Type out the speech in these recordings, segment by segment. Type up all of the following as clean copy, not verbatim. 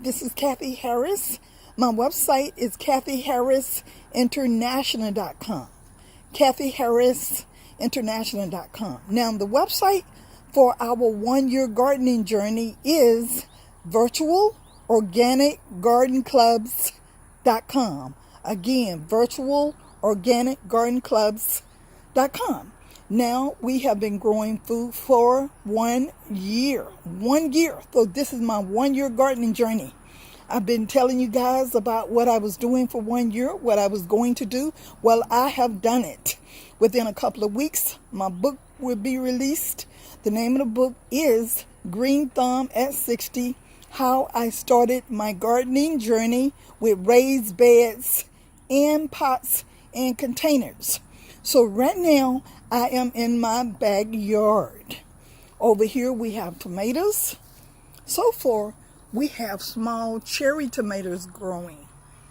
This is Cathy Harris. My website is cathyharrisinternational.com. cathyharrisinternational.com. Now, the website for our one-year gardening journey is virtualorganicgardenclubs.com. Again, virtualorganicgardenclubs.com. Now, we have been growing food for 1 year. 1 year. So this is my one-year gardening journey. I've been telling you guys about what I was doing for 1 year, what I was going to do. Well, I have done it. Within a couple of weeks, my book will be released. The name of the book is Green Thumb at 60, How I Started My Gardening Journey with Raised Beds and Pots and Containers. So right now, I am in my backyard. Over here, we have tomatoes. So far, we have small cherry tomatoes growing.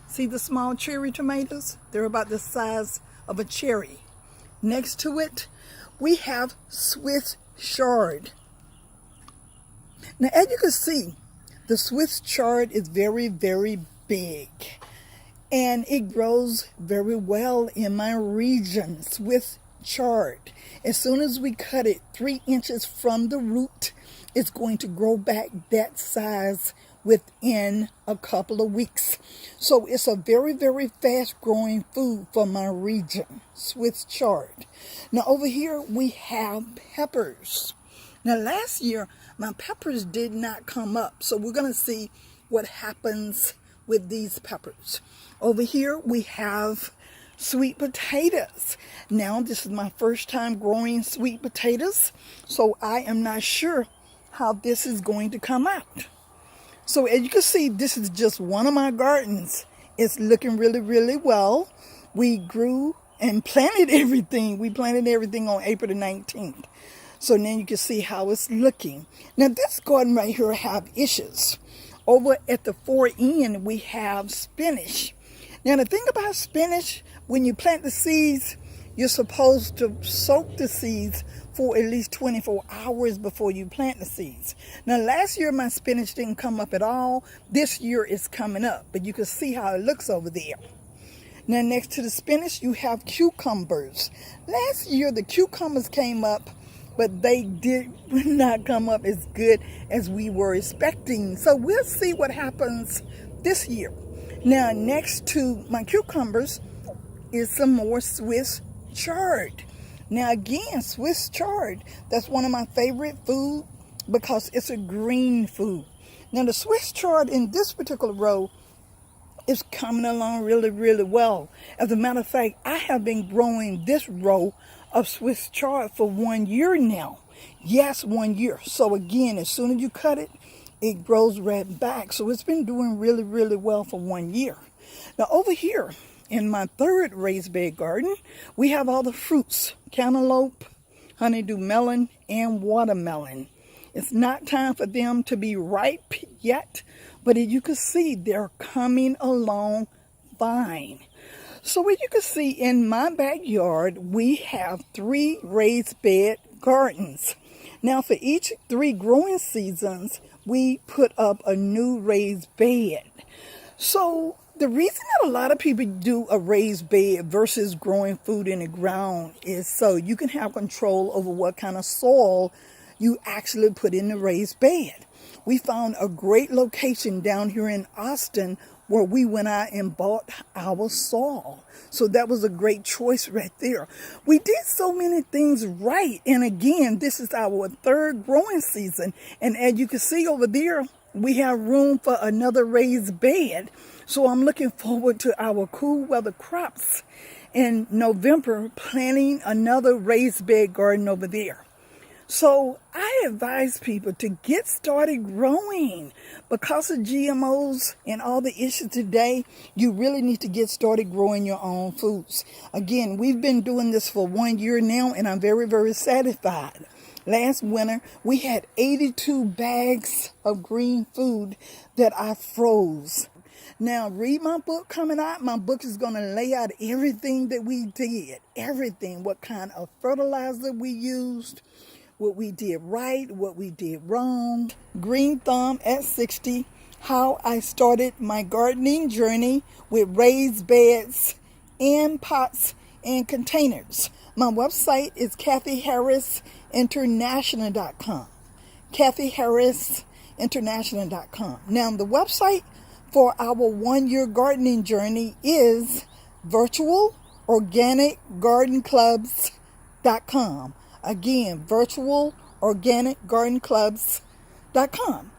See the small cherry tomatoes? They're about the size of a cherry. Next to it, we have Swiss chard. Now, as you can see, the Swiss chard is very, very big. And it grows very well in my region, Swiss chard. As soon as we cut it 3 inches from the root, it's going to grow back that size within a couple of weeks. So it's a very, very fast growing food for my region, Swiss chard. Now over here we have peppers. Now last year my peppers did not come up, so we're going to see what happens with these peppers. Over here we have sweet potatoes. Now this is my first time growing sweet potatoes, so I am not sure how this is going to come out. So as you can see, this is just one of my gardens. It's looking really, really well. We grew and planted everything. We planted everything on April the 19th. So now you can see how it's looking. Now this garden right here have issues. Over at the far end, we have spinach. Now the thing about spinach, when you plant the seeds, you're supposed to soak the seeds for at least 24 hours before you plant the seeds. Now last year my spinach didn't come up at all. This year it's coming up, but you can see how it looks over there. Now next to the spinach you have cucumbers. Last year the cucumbers came up, but they did not come up as good as we were expecting. So we'll see what happens this year. Now next to my cucumbers is some more Swiss chard. Now again, Swiss chard, that's one of my favorite food because it's a green food. Now the Swiss chard in this particular row is coming along really, really well. As a matter of fact, I have been growing this row of Swiss chard for 1 year now. Yes, 1 year. So again, as soon as you cut it, it grows right back. So it's been doing really, really well for 1 year. Now over here in my third raised bed garden, we have all the fruits: cantaloupe, honeydew melon, and watermelon. It's not time for them to be ripe yet, but as you can see, they're coming along fine. So as you can see in my backyard, we have 3 raised bed gardens. Now for each 3 growing seasons, we put up a new raised bed. So the reason that a lot of people do a raised bed versus growing food in the ground is so you can have control over what kind of soil you actually put in the raised bed. We found a great location down here in Austin where we went out and bought our soil. So that was a great choice right there. We did so many things right. And again, this is our 3rd growing season. And as you can see over there, we have room for another raised bed. So I'm looking forward to our cool weather crops in November, planting another raised bed garden over there. So I advise people to get started growing. Because of GMOs and all the issues today, you really need to get started growing your own foods. Again, we've been doing this for 1 year now, and I'm very, very satisfied. Last winter, we had 82 bags of green food that I froze. Now, read my book coming out. My book is going to lay out everything that we did. Everything. What kind of fertilizer we used. What we did right. What we did wrong. Green Thumb at 60. how I started my gardening journey with raised beds and pots and containers. My website is cathyharrisinternational.com. cathyharrisinternational.com. Now, the website for our 1-year gardening journey is virtualorganicgardenclubs.com. Again, virtualorganicgardenclubs.com.